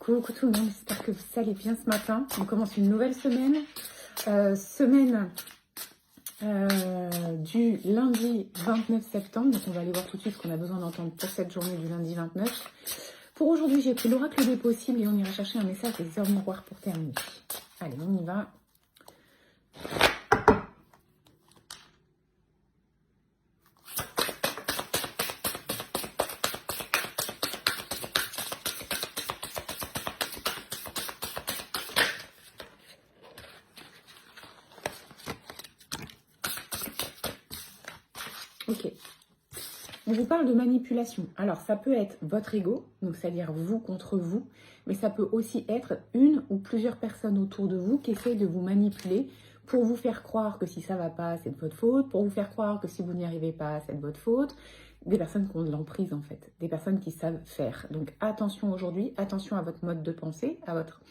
Coucou tout le monde, j'espère que vous allez bien ce matin. On commence une nouvelle semaine. Semaine du lundi 29 septembre. Donc on va aller voir tout de suite ce qu'on a besoin d'entendre pour cette journée du lundi 29. Pour aujourd'hui, j'ai pris l'oracle des possibles et on ira chercher un message des heures miroirs pour terminer. Allez, on y va. Ok. On vous parle de manipulation. Alors, ça peut être votre ego, donc c'est-à-dire vous contre vous, mais ça peut aussi être une ou plusieurs personnes autour de vous qui essaient de vous manipuler pour vous faire croire que si ça va pas, c'est de votre faute, pour vous faire croire que si vous n'y arrivez pas, c'est de votre faute. Des personnes qui ont de l'emprise en fait, des personnes qui savent faire. Donc attention aujourd'hui, attention à votre mode de pensée, à votre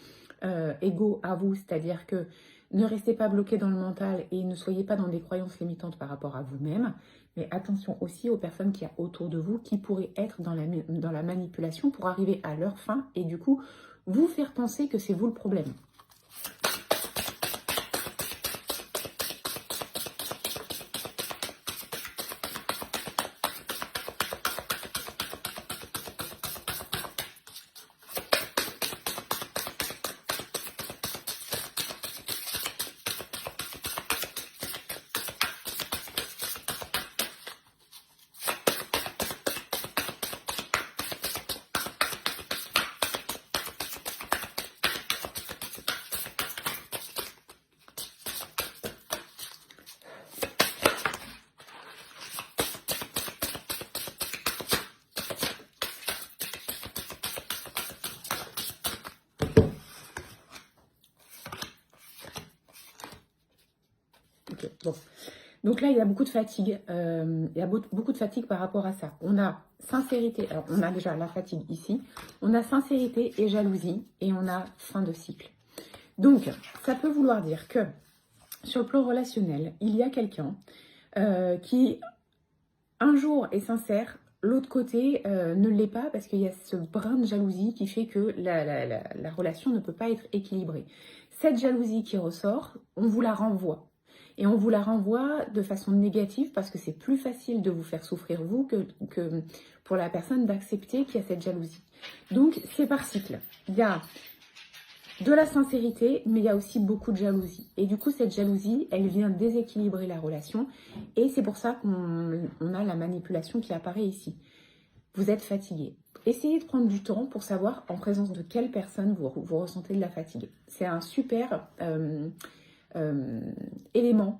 ego à vous, c'est-à-dire que ne restez pas bloqué dans le mental et ne soyez pas dans des croyances limitantes par rapport à vous-même. Mais attention aussi aux personnes qu'il y a autour de vous qui pourraient être dans la manipulation pour arriver à leur fin et du coup vous faire penser que c'est vous le problème. Okay, bon. Donc là, il y a beaucoup de fatigue. Il y a beaucoup de fatigue par rapport à ça. On a sincérité. Alors, on a déjà la fatigue ici. On a sincérité et jalousie. Et on a fin de cycle. Donc, ça peut vouloir dire que sur le plan relationnel, il y a quelqu'un qui, un jour, est sincère. L'autre côté ne l'est pas parce qu'il y a ce brin de jalousie qui fait que la relation ne peut pas être équilibrée. Cette jalousie qui ressort, on vous la renvoie. Et on vous la renvoie de façon négative parce que c'est plus facile de vous faire souffrir vous que pour la personne d'accepter qu'il y a cette jalousie. Donc c'est par cycle. Il y a de la sincérité, mais il y a aussi beaucoup de jalousie. Et du coup, cette jalousie, elle vient déséquilibrer la relation. Et c'est pour ça qu'on a la manipulation qui apparaît ici. Vous êtes fatigué. Essayez de prendre du temps pour savoir en présence de quelle personne vous ressentez de la fatigue. C'est un super élément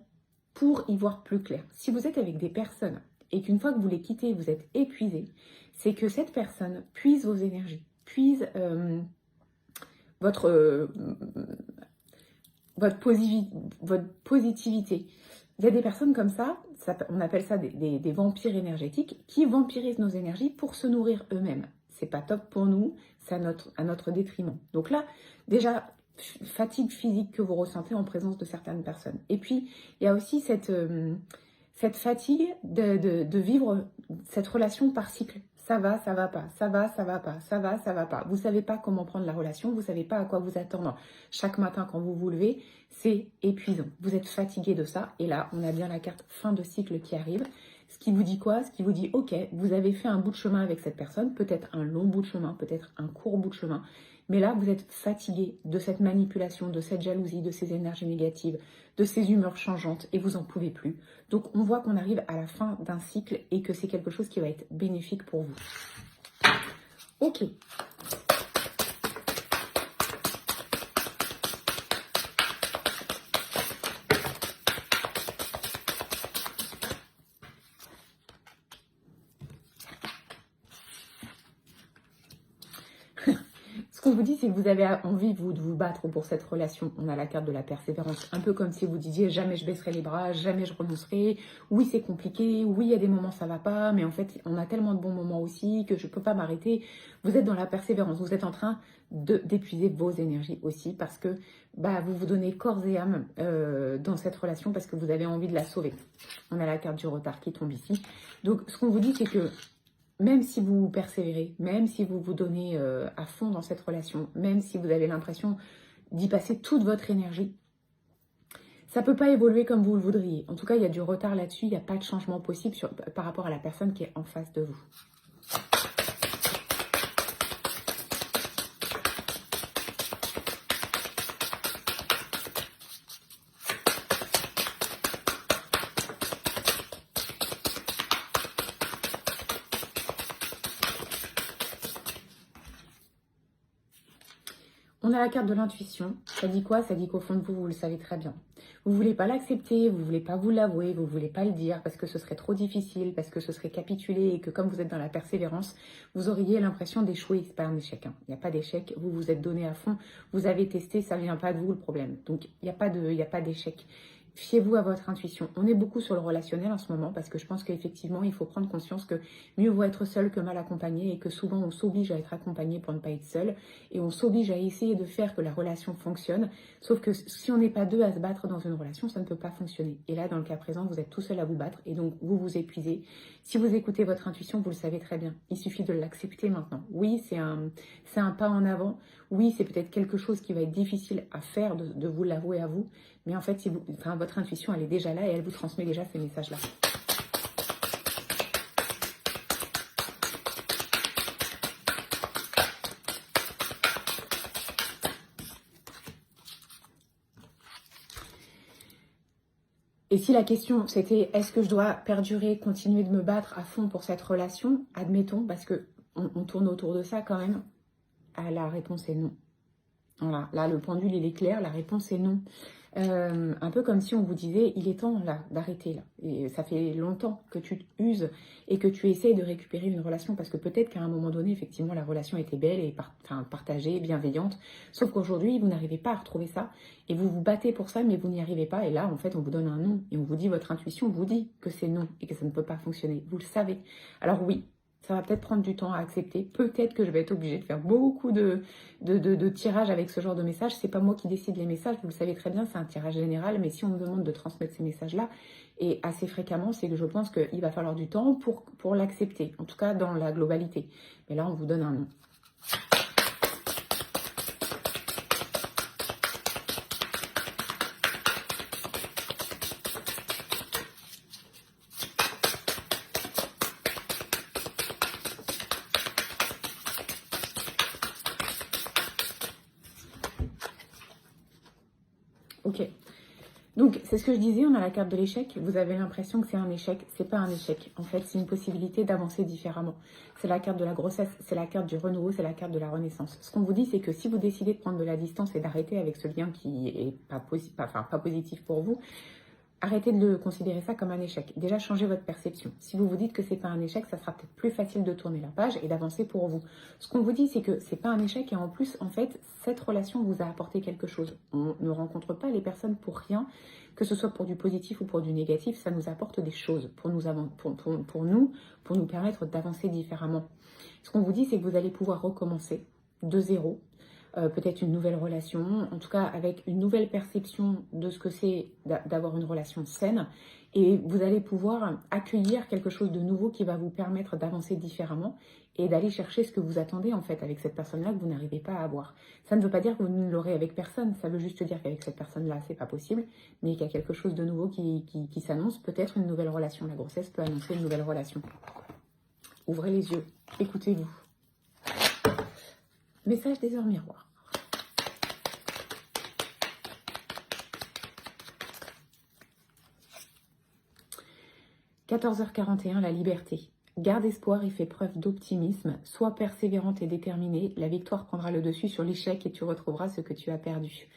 pour y voir plus clair. Si vous êtes avec des personnes et qu'une fois que vous les quittez, vous êtes épuisé, c'est que cette personne puise vos énergies, puise votre positivité. Il y a des personnes comme ça, on appelle ça des vampires énergétiques, qui vampirisent nos énergies pour se nourrir eux-mêmes. C'est pas top pour nous, c'est à notre détriment. Donc là, déjà, fatigue physique que vous ressentez en présence de certaines personnes. Et puis, il y a aussi cette fatigue de vivre cette relation par cycle. Ça va, ça va pas, ça va, ça va pas, ça va, ça va pas. Vous savez pas comment prendre la relation, vous savez pas à quoi vous attendre chaque matin quand vous vous levez. C'est épuisant. Vous êtes fatigué de ça. Et là, on a bien la carte fin de cycle qui arrive. Ce qui vous dit quoi? Ce qui vous dit, ok, vous avez fait un bout de chemin avec cette personne, peut-être un long bout de chemin, peut-être un court bout de chemin. Mais là, vous êtes fatigué de cette manipulation, de cette jalousie, de ces énergies négatives, de ces humeurs changeantes et vous n'en pouvez plus. Donc, on voit qu'on arrive à la fin d'un cycle et que c'est quelque chose qui va être bénéfique pour vous. Ok. Ce qu'on vous dit, c'est que vous avez envie, vous, de vous battre pour cette relation. On a la carte de la persévérance, un peu comme si vous disiez jamais je baisserai les bras, jamais je renoncerai. Oui, c'est compliqué, oui, il y a des moments ça va pas, mais en fait, on a tellement de bons moments aussi que je peux pas m'arrêter. Vous êtes dans la persévérance, vous êtes en train d'épuiser vos énergies aussi parce que vous vous donnez corps et âme dans cette relation parce que vous avez envie de la sauver. On a la carte du retard qui tombe ici. Donc, ce qu'on vous dit, c'est que même si vous persévérez, même si vous vous donnez à fond dans cette relation, même si vous avez l'impression d'y passer toute votre énergie, ça ne peut pas évoluer comme vous le voudriez. En tout cas, il y a du retard là-dessus, il n'y a pas de changement possible par rapport à la personne qui est en face de vous. On a la carte de l'intuition. Ça dit quoi? Ça dit qu'au fond de vous, vous le savez très bien. Vous ne voulez pas l'accepter, vous ne voulez pas vous l'avouer, vous ne voulez pas le dire parce que ce serait trop difficile, parce que ce serait capituler et que comme vous êtes dans la persévérance, vous auriez l'impression d'échouer. Ce n'est pas un échec. Il n'y a pas d'échec. Vous vous êtes donné à fond, vous avez testé, ça ne vient pas de vous le problème. Donc, il n'y a pas d'échec. Fiez-vous à votre intuition. On est beaucoup sur le relationnel en ce moment parce que je pense qu'effectivement, il faut prendre conscience que mieux vaut être seul que mal accompagné et que souvent on s'oblige à être accompagné pour ne pas être seul et on s'oblige à essayer de faire que la relation fonctionne. Sauf que si on n'est pas deux à se battre dans une relation, ça ne peut pas fonctionner. Et là, dans le cas présent, vous êtes tout seul à vous battre et donc vous vous épuisez. Si vous écoutez votre intuition, vous le savez très bien. Il suffit de l'accepter maintenant. Oui, c'est un pas en avant. Oui, c'est peut-être quelque chose qui va être difficile à faire de vous l'avouer à vous. Mais en fait, votre intuition, elle est déjà là et elle vous transmet déjà ces messages-là. Et si la question c'était est-ce que je dois perdurer, continuer de me battre à fond pour cette relation, admettons, parce que on tourne autour de ça quand même, la réponse est non. Voilà, là le pendule il est clair, la réponse est non. Un peu comme si on vous disait il est temps là d'arrêter là. Et ça fait longtemps que tu uses et que tu essayes de récupérer une relation parce que peut-être qu'à un moment donné effectivement la relation était belle et partagée, bienveillante. Sauf qu'aujourd'hui vous n'arrivez pas à retrouver ça et vous vous battez pour ça mais vous n'y arrivez pas et là en fait on vous donne un non et on vous dit votre intuition vous dit que c'est non et que ça ne peut pas fonctionner. Vous le savez. Alors oui. Ça va peut-être prendre du temps à accepter. Peut-être que je vais être obligée de faire beaucoup de tirages avec ce genre de messages. C'est pas moi qui décide les messages, vous le savez très bien, c'est un tirage général. Mais si on me demande de transmettre ces messages-là, et assez fréquemment, c'est que je pense qu'il va falloir du temps pour l'accepter. En tout cas, dans la globalité. Mais là, on vous donne un nom. Ok. Donc, c'est ce que je disais, on a la carte de l'échec. Vous avez l'impression que c'est un échec. C'est pas un échec. En fait, c'est une possibilité d'avancer différemment. C'est la carte de la grossesse, c'est la carte du renouveau, c'est la carte de la renaissance. Ce qu'on vous dit, c'est que si vous décidez de prendre de la distance et d'arrêter avec ce lien qui est pas positif pour vous, arrêtez de le considérer ça comme un échec. Déjà, changez votre perception. Si vous vous dites que c'est pas un échec, ça sera peut-être plus facile de tourner la page et d'avancer pour vous. Ce qu'on vous dit, c'est que c'est pas un échec et en plus, en fait, cette relation vous a apporté quelque chose. On ne rencontre pas les personnes pour rien, que ce soit pour du positif ou pour du négatif, ça nous apporte des choses pour nous permettre d'avancer différemment. Ce qu'on vous dit, c'est que vous allez pouvoir recommencer de zéro. Peut-être une nouvelle relation, en tout cas avec une nouvelle perception de ce que c'est d'avoir une relation saine. Et vous allez pouvoir accueillir quelque chose de nouveau qui va vous permettre d'avancer différemment et d'aller chercher ce que vous attendez en fait avec cette personne-là que vous n'arrivez pas à avoir. Ça ne veut pas dire que vous ne l'aurez avec personne, ça veut juste dire qu'avec cette personne-là, c'est pas possible, mais qu'il y a quelque chose de nouveau qui s'annonce, peut-être une nouvelle relation. La grossesse peut annoncer une nouvelle relation. Ouvrez les yeux, écoutez-vous. Message des heures miroirs. 14h41, la liberté. Garde espoir et fais preuve d'optimisme. Sois persévérante et déterminée. La victoire prendra le dessus sur l'échec et tu retrouveras ce que tu as perdu.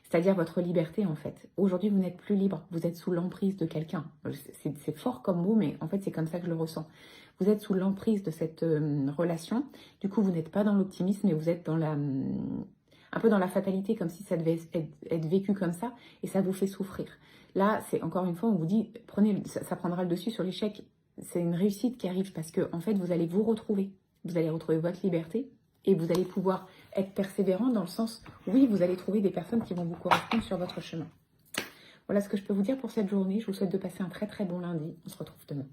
C'est-à-dire votre liberté en fait. Aujourd'hui, vous n'êtes plus libre. Vous êtes sous l'emprise de quelqu'un. C'est fort comme mot, mais en fait, c'est comme ça que je le ressens. Vous êtes sous l'emprise de cette relation. Du coup, vous n'êtes pas dans l'optimisme, mais vous êtes dans un peu dans la fatalité, comme si ça devait être vécu comme ça, et ça vous fait souffrir. Là, c'est encore une fois, on vous dit, ça prendra le dessus sur l'échec. C'est une réussite qui arrive parce que, en fait, vous allez vous retrouver. Vous allez retrouver votre liberté et vous allez pouvoir être persévérant dans le sens, oui, vous allez trouver des personnes qui vont vous correspondre sur votre chemin. Voilà ce que je peux vous dire pour cette journée. Je vous souhaite de passer un très très bon lundi. On se retrouve demain.